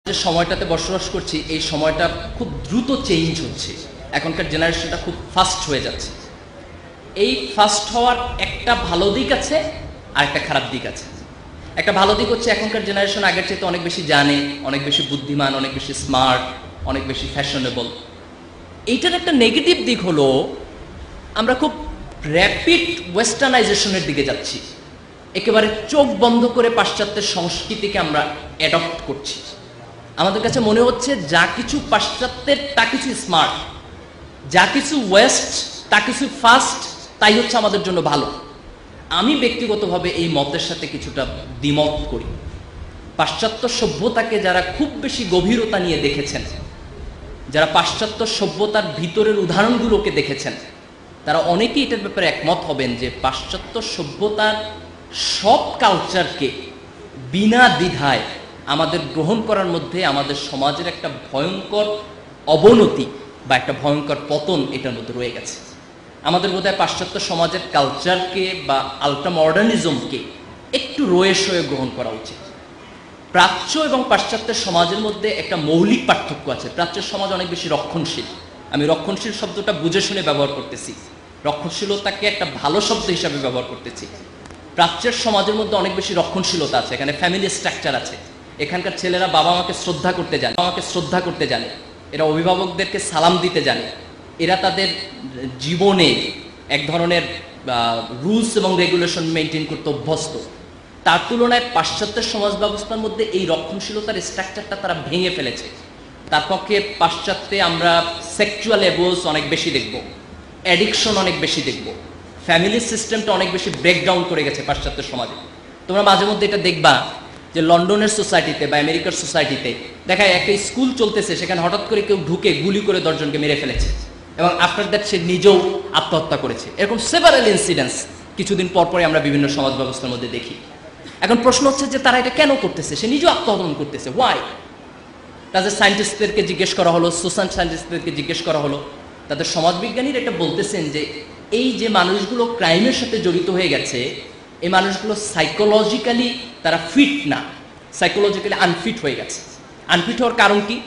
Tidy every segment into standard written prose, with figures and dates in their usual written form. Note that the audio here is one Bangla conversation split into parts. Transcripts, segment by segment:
যে সময়টাতে বসবাস করছি এই সময়টা খুব দ্রুত চেঞ্জ হচ্ছে। এখনকার জেনারেশনটা খুব ফাস্ট হয়ে যাচ্ছে। এই ফাস্ট হওয়ার একটা ভালো দিক আছে আর একটা খারাপ দিক আছে। একটা ভালো দিক হচ্ছে এখনকার জেনারেশন আগের চাইতে অনেক বেশি জানে, অনেক বেশি বুদ্ধিমান, অনেক বেশি স্মার্ট, অনেক বেশি ফ্যাশনেবল। এইটার একটা নেগেটিভ দিক হলো আমরা খুব র্যাপিড ওয়েস্টার্নাইজেশনের দিকে যাচ্ছি। একেবারে চোখ বন্ধ করে পাশ্চাত্যের সংস্কৃতিকে আমরা অ্যাডপ্ট করছি। আমাদের কাছে মনে হচ্ছে যা কিছু পাশ্চাত্যের তা কিছু স্মার্ট, যা কিছু ওয়েস্ট তা কিছু ফাস্ট, তাই হচ্ছে আমাদের জন্য ভালো। আমি ব্যক্তিগতভাবে এই মতের সাথে কিছুটা দ্বিমত করি। পাশ্চাত্য সভ্যতাকে যারা খুব বেশি গভীরতা নিয়ে দেখেছেন, যারা পাশ্চাত্য সভ্যতার ভিতরের উদাহরণগুলোকে দেখেছেন, তারা অনেকেই এটার ব্যাপারে একমত হবেন যে পাশ্চাত্য সভ্যতার সব কালচারকে বিনা দ্বিধায় আমাদের গ্রহণ করার মধ্যে আমাদের সমাজের একটা ভয়ঙ্কর অবনতি বা একটা ভয়ঙ্কর পতন এটার মধ্যে রয়ে গেছে। আমাদের বোধহয় পাশ্চাত্য সমাজের কালচারকে বা আল্ট্রা মডার্নিজমকে একটু রয়ে সয়ে গ্রহণ করা উচিত। প্রাচ্য এবং পাশ্চাত্যের সমাজের মধ্যে একটা মৌলিক পার্থক্য আছে। প্রাচ্যের সমাজ অনেক বেশি রক্ষণশীল। আমি রক্ষণশীল শব্দটা বুঝে শুনে ব্যবহার করতেছি, রক্ষণশীলতাকে একটা ভালো শব্দ হিসাবে ব্যবহার করতেছি। প্রাচ্যের সমাজের মধ্যে অনেক বেশি রক্ষণশীলতা আছে। এখানে ফ্যামিলি স্ট্রাকচার আছে। এখানকার ছেলেরা বাবা মাকে শ্রদ্ধা করতে জানে, এরা অভিভাবকদেরকে সালাম দিতে জানে, এরা তাদের জীবনে এক ধরনের রুলস এবং রেগুলেশন মেনটেন করতে অভ্যস্ত। তার তুলনায় পাশ্চাত্যের সমাজ ব্যবস্থার মধ্যে এই রক্ষণশীলতার স্ট্রাকচারটা তারা ভেঙে ফেলেছে। তার পক্ষে পাশ্চাত্যে আমরা সেক্সুয়াল অ্যাবিউজ অনেক বেশি দেখব, অ্যাডিকশন অনেক বেশি দেখব, ফ্যামিলি সিস্টেমটা অনেক বেশি ব্রেকডাউন করে গেছে পাশ্চাত্যের সমাজে। তোমরা মাঝে মধ্যে এটা দেখবা যে লন্ডনের সোসাইটিতে বা আমেরিকার সোসাইটিতে দেখা যায় একটা স্কুল চলতেছে, সেখানে হঠাৎ করে কেউ ঢুকে গুলি করে 10 জনকে মেরে ফেলেছে এবং আফটার দ্যাট সে নিজেও আত্মহত্যা করেছে। এরকম সেভারাল ইনসিডেন্টস কিছুদিন পরপরই আমরা বিভিন্ন সমাজ ব্যবস্থার মধ্যে দেখি। এখন প্রশ্ন হচ্ছে যে তারা এটা কেন করতেছে? সে নিজেও আত্মহত্যা করতেছে, হোয়াই? তাদের সায়েন্টিস্টদেরকে জিজ্ঞেস করা হলো, সোশ্যাল সায়েন্টিস্টদেরকে জিজ্ঞেস করা হলো, তাদের সমাজবিজ্ঞানীরা এটা বলতেছেন যে এই যে মানুষগুলো ক্রাইমের সাথে জড়িত হয়ে গেছে, এই মানুষগুলো সাইকোলজিক্যালি তারা ফিট না, সাইকোলজিক্যালি আনফিট হয়ে গেছে। আনফিট হওয়ার কারণ কি?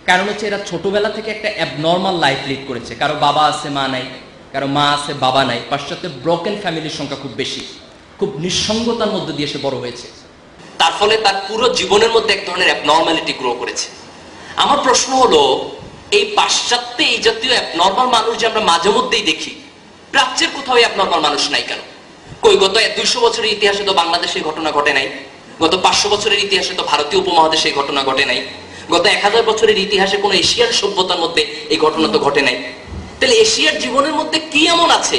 কারণ হচ্ছে এরা ছোটবেলা থেকে একটা অ্যাবনর্মাল লাইফ লিড করেছে। কারো বাবা আছে মা নাই, কারো মা আছে বাবা নাই। পাশ্চাত্যে ব্রোকেন ফ্যামিলির সংখ্যা খুব বেশি, খুব নিঃসঙ্গতার মধ্যে দিয়ে সে বড় হয়েছে। তার ফলে তার পুরো জীবনের মধ্যে এক ধরনের অ্যাবনর্মালিটি গ্রো করেছে। আমার প্রশ্ন হলো, এই পাশ্চাত্যে এই জাতীয় অ্যাবনর্মাল মানুষ যে আমরা মাঝে মধ্যেই দেখি, প্রাচ্যের কোথাও অ্যাবনর্মাল মানুষ নাই কেন? কই গত 200 বছরের ইতিহাসে তো বাংলাদেশে ঘটনা ঘটে নাই, গত 500 বছরের ইতিহাসে তো ভারতীয় উপমহাদেশে এই ঘটনা ঘটে নাই, গত 1000 বছরের ইতিহাসে কোনো এশিয়ার সভ্যতার মধ্যে এই ঘটনা তো ঘটে নাই। তাহলে এশিয়ার জীবনের মধ্যে কি এমন আছে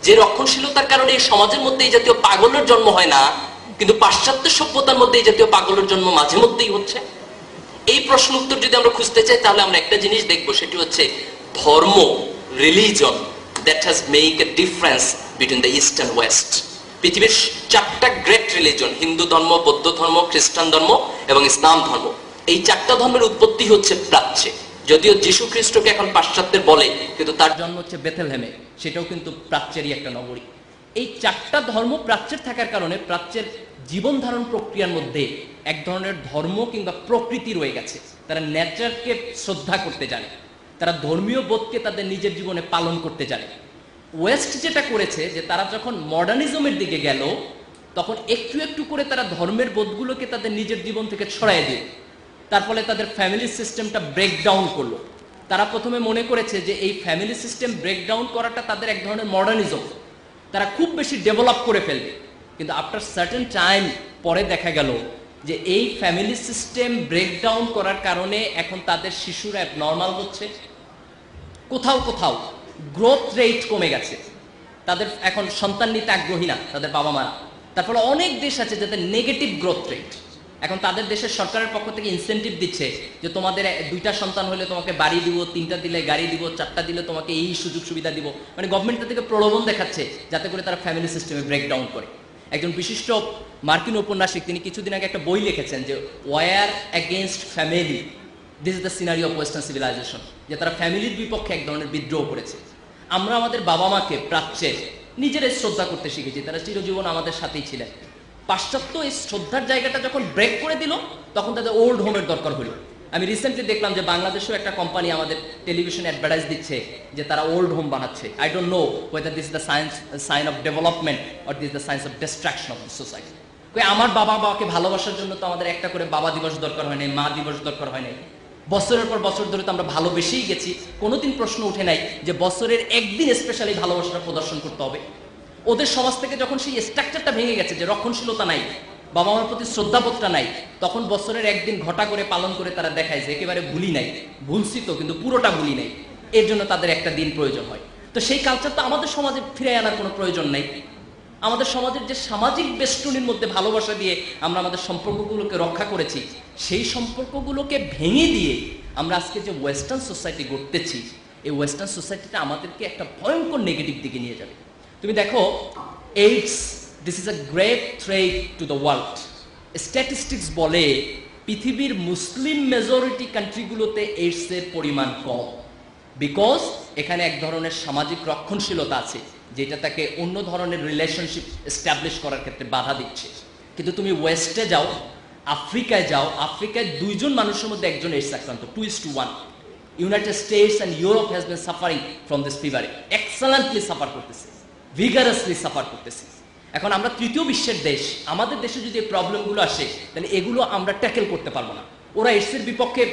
যে রক্ষণশীলতার কারণে এই সমাজের মধ্যে এই জাতীয় পাগলের জন্ম হয় না, কিন্তু পাশ্চাত্য সভ্যতার মধ্যে এই জাতীয় পাগলের জন্ম মাঝে মধ্যেই হচ্ছে? এই প্রশ্ন উত্তর যদি আমরা খুঁজতে চাই, তাহলে আমরা একটা জিনিস দেখবো, সেটি হচ্ছে ধর্ম, religion that has made a difference between the east and west. পৃথিবীর 4টা গ্রেট রিলিজন, হিন্দু ধর্ম, বৌদ্ধ ধর্ম, খ্রিস্টান ধর্ম এবং ইসলাম ধর্ম, এই 4টা ধর্মের উৎপত্তি হচ্ছে প্রাচ্যে। যদিও যীশু খ্রিস্টকে এখন পাশ্চাত্যের বলে, কিন্তু তার জন্ম হচ্ছে বেথেলহেমে, সেটাও কিন্তু প্রাচ্যেরই একটা নগরী। এই 4টা ধর্ম প্রাচ্যের থাকার কারণে প্রাচ্যের জীবন ধারণ প্রক্রিয়ার মধ্যে এক ধরনের ধর্ম কিংবা প্রকৃতি রয়ে গেছে। তারা নেচারকে শ্রদ্ধা করতে জানে, তারা ধর্মীয় বোধকে তাদের নিজের জীবনে পালন করতে জানে। ওয়েস্ট যেটা করেছে যে তারা যখন মডার্নিজমের দিকে গেল, তখন একটু একটু করে তারা ধর্মের বোধগুলোকে তাদের নিজের জীবন থেকে ছড়াই দিল। তার ফলে তাদের ফ্যামিলি সিস্টেমটা ব্রেকডাউন করলো। তারা প্রথমে মনে করেছে যে এই ফ্যামিলি সিস্টেম ব্রেকডাউন করাটা তাদের এক ধরনের মডার্নিজম, তারা খুব বেশি ডেভেলপ করে ফেলবে। কিন্তু আফটার সার্টেন টাইম পরে দেখা গেল যে এই ফ্যামিলি সিস্টেম ব্রেকডাউন করার কারণে এখন তাদের শিশুরা নর্মাল হচ্ছে, কোথাও কোথাও গ্রোথ রেট কমে গেছে, তাদের এখন সন্তান নিতে আগ্রহী না তাদের বাবা মারা। তার ফলে অনেক দেশ আছে যাদের নেগেটিভ গ্রোথ রেট। এখন তাদের দেশের সরকারের পক্ষ থেকে ইনসেন্টিভ দিচ্ছে যে তোমাদের 2টা সন্তান হলে তোমাকে বাড়ি দিব, 3টা দিলে গাড়ি দিব, 4টা দিলে তোমাকে এই সুযোগ সুবিধা দিব। মানে গভর্নমেন্ট থেকে প্রলোভন দেখাচ্ছে যাতে করে তারা ফ্যামিলি সিস্টেমে ব্রেকডাউন করে। একজন বিশিষ্ট মার্কিন ঔপন্যাসিক তিনি কিছুদিন আগে একটা বই লিখেছেন যে war against family, this is the scenario of western civilization, যে তারা ফ্যামিলির বিপক্ষে এক ধরনের বিদ্রোহ করেছে। আমরা আমাদের বাবা মাকে প্রাচ্যে নিজেরাই শ্রদ্ধা করতে শিখেছি, তারা চিরজীবন আমাদের সাথেই ছিলেন। পাশ্চাত্য এই শ্রদ্ধার জায়গাটা যখন ব্রেক করে দিল, তখন তাদের ওল্ড হোমের দরকার হলো। আমি রিসেন্টলি দেখলাম যে বাংলাদেশেও একটা কোম্পানি আমাদের টেলিভিশন অ্যাডভার্টাইজ দিচ্ছে যে তারা ওল্ড হোম বানাচ্ছে। I don't know whether this is the sign of development or this the signs of destruction of the society. আমার বাবা মাকে ভালোবাসার জন্য তো আমাদের একটা করে বাবা দিবস দরকার হয় নাই, মা দিবস দরকার হয় নাই। বছরের পর বছর ধরে তো আমরা ভালোবেসেই গেছি, কোনোদিন প্রশ্ন উঠে নাই যে বছরের একদিন স্পেশালি ভালোবাসাটা প্রদর্শন করতে হবে। ওদের সমাজ থেকে যখন সেই স্ট্রাকচারটা ভেঙে গেছে যে রক্ষণশীলতা নাই, বাবা মার প্রতি শ্রদ্ধাবোধটা নাই, তখন বছরের একদিন ঘটা করে পালন করে তারা দেখায় যে একেবারে ভুলি নাই, ভুলছি তো কিন্তু পুরোটা ভুলি নাই, এর জন্য তাদের একটা দিন প্রয়োজন হয়। তো সেই কালচার তো আমাদের সমাজে ফিরে আনার কোনো প্রয়োজন নাই। আমাদের সমাজের যে সামাজিক বেষ্টনীর মধ্যে ভালোবাসা দিয়ে আমরা আমাদের সম্পর্কগুলোকে রক্ষা করেছি, সেই সম্পর্কগুলোকে ভেঙে দিয়ে আমরা আজকে যে ওয়েস্টার্ন সোসাইটি গড়তেছি, এই ওয়েস্টার্ন সোসাইটিটা আমাদেরকে একটা ভয়ঙ্কর নেগেটিভ দিকে নিয়ে যাবে। তুমি দেখো, AIDS, this is a great threat to the world. Statistics বলে পৃথিবীর মুসলিম মেজরিটি কান্ট্রিগুলোতে এইডসের পরিমাণ কম, বিকজ এখানে এক ধরনের সামাজিক রক্ষণশীলতা আছে যেটা তাকে অন্য ধরনের রিলেশনশিপ এস্টাবলিশ করার ক্ষেত্রে বাধা দিচ্ছে। কিন্তু তুমি ওয়েস্টে যাও, আফ্রিকায় যাও, আফ্রিকায় 2 জন মানুষের মধ্যে একজন এইডস আক্রান্ত, 2:1। United states and Europe has been suffering from this fever, excellently suffer করতেছে, ভিগারাসলি সাফার করতেছে। এখন আমরা তৃতীয় বিশ্বের দেশ, আমাদের দেশে যদি এই প্রবলেমগুলো আসে তাহলে এগুলো আমরা ট্যাকেল করতে পারবো না। ওরা এডসের বিপক্ষে,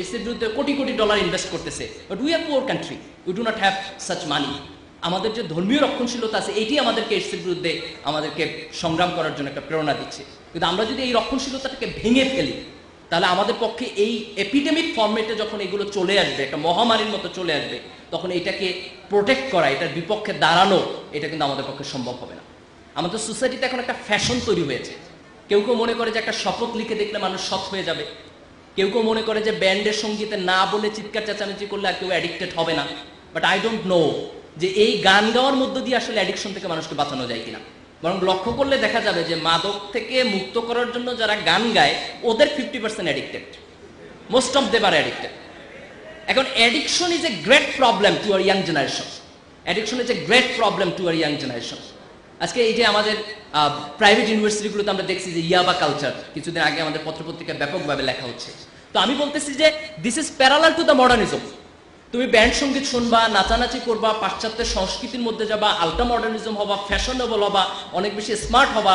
এডসের বিরুদ্ধে কোটি কোটি ডলার ইনভেস্ট করতেছে, but we are poor country, we do not have such money. আমাদের যে ধর্মীয় রক্ষণশীলতা আছে এইটি আমাদেরকে এডসের বিরুদ্ধে আমাদেরকে সংগ্রাম করার জন্য একটা প্রেরণা দিচ্ছে। কিন্তু আমরা যদি এই রক্ষণশীলতাটাকে ভেঙে ফেলি তাহলে আমাদের পক্ষে এই এপিডেমিক ফর্মেটে যখন এগুলো চলে আসবে, একটা মহামারীর মতো চলে আসবে, তখন এটাকে প্রোটেক্ট করা, এটার বিপক্ষে দাঁড়ানো, এটা কিন্তু আমাদের পক্ষে সম্ভব হবে না। আমাদের সোসাইটিতে এখন একটা ফ্যাশন তৈরি হয়েছে। কেউ কেউ মনে করে যে একটা শপথ লিখে দেখলে মানুষ সৎ হয়ে যাবে, কেউ কেউ মনে করে যে ব্যান্ডের সঙ্গীতে না বলে চিৎকার চেঁচামেচি করলে আর কেউ অ্যাডিক্টেড হবে না। বাট আই ডোন্ট নো যে এই গান গাওয়ার মধ্য দিয়ে আসলে অ্যাডিকশন থেকে মানুষকে বাঁচানো যায় কিনা। বরং লক্ষ্য করলে দেখা যাবে যে মাদক থেকে মুক্ত করার জন্য যারা গান গায় ওদের 50% addicted, most of them are addicted. এখন addiction is a great problem to our young generation, addiction is a great problem to our young generation. আজকে এই যে আমাদের প্রাইভেট ইউনিভার্সিটিগুলোতে আমরা দেখছি যে ইয়াবা কালচার, কিছুদিন আগে আমাদের পত্রপত্রিকায় ব্যাপকভাবে লেখা হচ্ছে। তো আমি বলতেছি যে this is parallel to the modernism. তুমি ব্যান্ড সঙ্গীত শুনবা, নাচানাচি করবা, পাশ্চাত্যের সংস্কৃতির মধ্যে যাবা, আলট্রা মডার্নিজম হবা, ফ্যাশনেবল হবা, অনেক বেশি স্মার্ট হবা,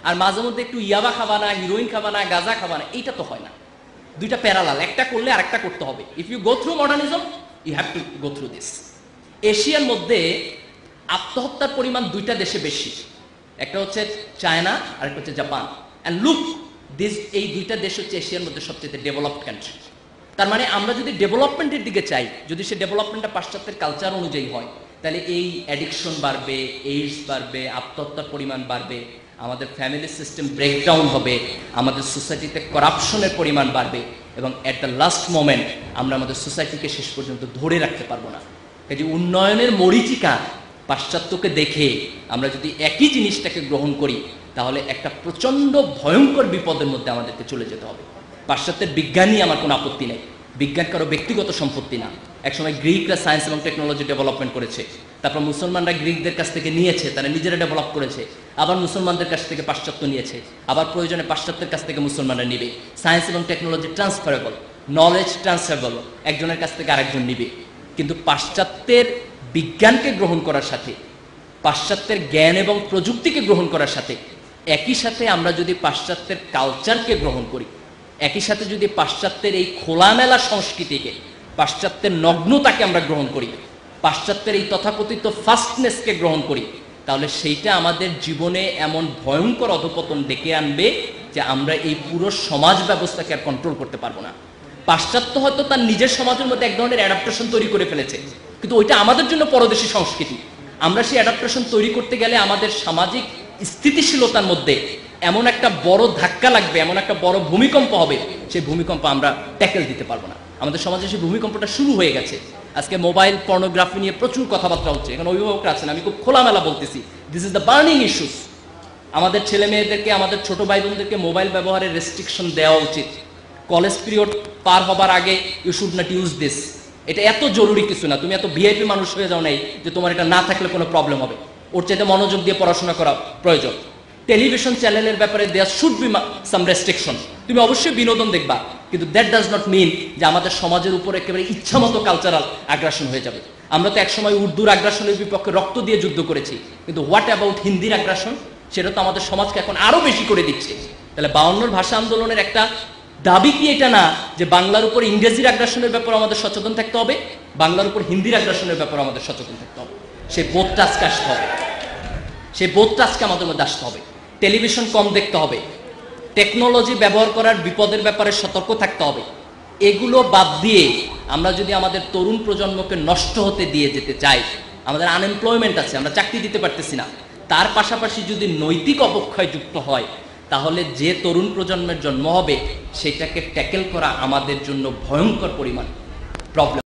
আর মাঝে মধ্যে একটু ইয়াবা খাবা না, হিরোইন খাবা না, গাঁজা খাবা না, এইটা তো হয় না। দুইটা প্যারালাল, একটা করলে আরেকটা করতে হবে। If you go through modernism you have to go through this. এশিয়ার মধ্যে আত্মহত্যার পরিমাণ 2টা দেশে বেশি, একটা হচ্ছে চায়না আর একটা হচ্ছে জাপান। অ্যান্ড লুক দিস, এই 2টা দেশ হচ্ছে এশিয়ার মধ্যে সবচেয়ে ডেভেলপড কান্ট্রি। তার মানে আমরা যদি ডেভেলপমেন্টের দিকে চাই, যদি সে ডেভেলপমেন্টটা পাশ্চাত্যের কালচার অনুযায়ী হয়, তাহলে এই অ্যাডিকশন বাড়বে, এইডস বাড়বে, আত্মহত্যার পরিমাণ বাড়বে, আমাদের ফ্যামিলি সিস্টেম ব্রেকডাউন হবে, আমাদের সোসাইটিতে করাপশনের পরিমাণ বাড়বে, এবং অ্যাট দ্য লাস্ট মোমেন্ট আমরা আমাদের সোসাইটিকে শেষ পর্যন্ত ধরে রাখতে পারবো না। এই যে উন্নয়নের মরীচিকা পাশ্চাত্যকে দেখে আমরা যদি একই জিনিসটাকে গ্রহণ করি তাহলে একটা প্রচন্ড ভয়ঙ্কর বিপদের মধ্যে আমাদেরকে চলে যেতে হবে। পাশ্চাত্যের বিজ্ঞানী আমার কোনো আপত্তি নেই, বিজ্ঞান কারো ব্যক্তিগত সম্পত্তি না। একসময় গ্রিকরা সায়েন্স এবং টেকনোলজি ডেভেলপমেন্ট করেছে, তারপর মুসলমানরা গ্রিকদের কাছ থেকে নিয়েছে, তারা নিজেরা ডেভেলপ করেছে, আবার মুসলমানদের কাছ থেকে পাশ্চাত্য নিয়েছে, আবার প্রয়োজনে পাশ্চাত্যের কাছ থেকে মুসলমানরা নিবে। সায়েন্স এবং টেকনোলজি ট্রান্সফারেবল, নলেজ ট্রান্সফারেবল, একজনের কাছ থেকে আরেকজন নিবে। কিন্তু পাশ্চাত্যের বিজ্ঞানকে গ্রহণ করার সাথে, পাশ্চাত্যের জ্ঞান এবং প্রযুক্তিকে গ্রহণ করার সাথে, একই সাথে আমরা যদি পাশ্চাত্যের কালচারকে গ্রহণ করি, একই সাথে যদি পাশ্চাত্যের এই খোলামেলা সংস্কৃতিকে, পাশ্চাত্যের নগ্নতাকে আমরা গ্রহণ করি, পাশ্চাত্যের এই তথাকথিত ফাস্টনেসকে গ্রহণ করি, তাহলে সেইটা আমাদের জীবনে এমন ভয়ঙ্কর অধপতন ডেকে আনবে যে আমরা এই পুরো সমাজ ব্যবস্থাকে আর কন্ট্রোল করতে পারবো না। পাশ্চাত্য হয়তো তার নিজের সমাজের মধ্যে এক ধরনের অ্যাডাপ্টেশন তৈরি করে ফেলেছে, কিন্তু ওইটা আমাদের জন্য পরদেশী সংস্কৃতি। আমরা সেই অ্যাডাপ্টেশন তৈরি করতে গেলে আমাদের সামাজিক স্থিতিশীলতার মধ্যে এমন একটা বড় ধাক্কা লাগবে, এমন একটা বড় ভূমিকম্প হবে, সেই ভূমিকম্প আমরা ট্যাকেল দিতে পারবো না। আমাদের সমাজে সেই ভূমিকম্পটা শুরু হয়ে গেছে। আজকে মোবাইল পর্নোগ্রাফি নিয়ে প্রচুর কথাবার্তা হচ্ছে, এখানে অভিভাবকরা আছেন, আমি খুব খোলামেলা বলতেছি, this is the burning issues. আমাদের ছেলে মেয়েদেরকে, আমাদের ছোট ভাই বোনদেরকে মোবাইল ব্যবহারের রেস্ট্রিকশন দেওয়া উচিত। কলেজ পিরিয়ড পার হবার আগে you should not use this. এটা এত জরুরি কিছু না, তুমি এত ভিআইপি মানুষ হয়ে যাও নাই যে তোমার এটা না থাকলে কোনো প্রবলেম হবে। ওর চাইতে মনোযোগ দিয়ে পড়াশোনা করা প্রয়োজন। টেলিভিশন চ্যানেলের ব্যাপারে there should be some restriction. তুমি অবশ্যই বিনোদন দেখবা, কিন্তু দ্যাট ডাজ নট মিন যে আমাদের সমাজের উপর একেবারে ইচ্ছামতো কালচারাল আগ্রাসন হয়ে যাবে। আমরা তো একসময় উর্দুর আগ্রাসনের বিপক্ষে রক্ত দিয়ে যুদ্ধ করেছি, কিন্তু হোয়াট অ্যাবাউট হিন্দির আগ্রাসন? সেটা তো আমাদের সমাজকে এখন আরো বেশি করে দিচ্ছে। তাহলে 52 ভাষা আন্দোলনের একটা দাবি কি এটা না যে বাংলার উপর ইংরেজির আগ্রাসনের ব্যাপারে আমাদের সচেতন থাকতে হবে, বাংলার উপর হিন্দির আগ্রাসনের ব্যাপারে আমাদের সচেতন থাকতে হবে? সেই বোধটা আজকে আসতে হবে, সেই বোধটা আজকে আমাদের মধ্যে আসতে হবে। টেলিভিশন কম দেখতে হবে, টেকনোলজি ব্যবহার করার বিপদের ব্যাপারে সতর্ক থাকতে হবে। এগুলো বাদ দিয়ে আমরা যদি আমাদের তরুণ প্রজন্মকে নষ্ট হতে দিয়ে যেতে চাই, আমাদের আনএমপ্লয়মেন্ট আছে, আমরা চাকরি দিতে পারতেছি না, তার পাশাপাশি যদি নৈতিক অবক্ষয় যুক্ত হয়, তাহলে যে তরুণ প্রজন্মের জন্ম হবে সেটাকে ট্যাকেল করা আমাদের জন্য ভয়ঙ্কর পরিমাণ প্রবলেম।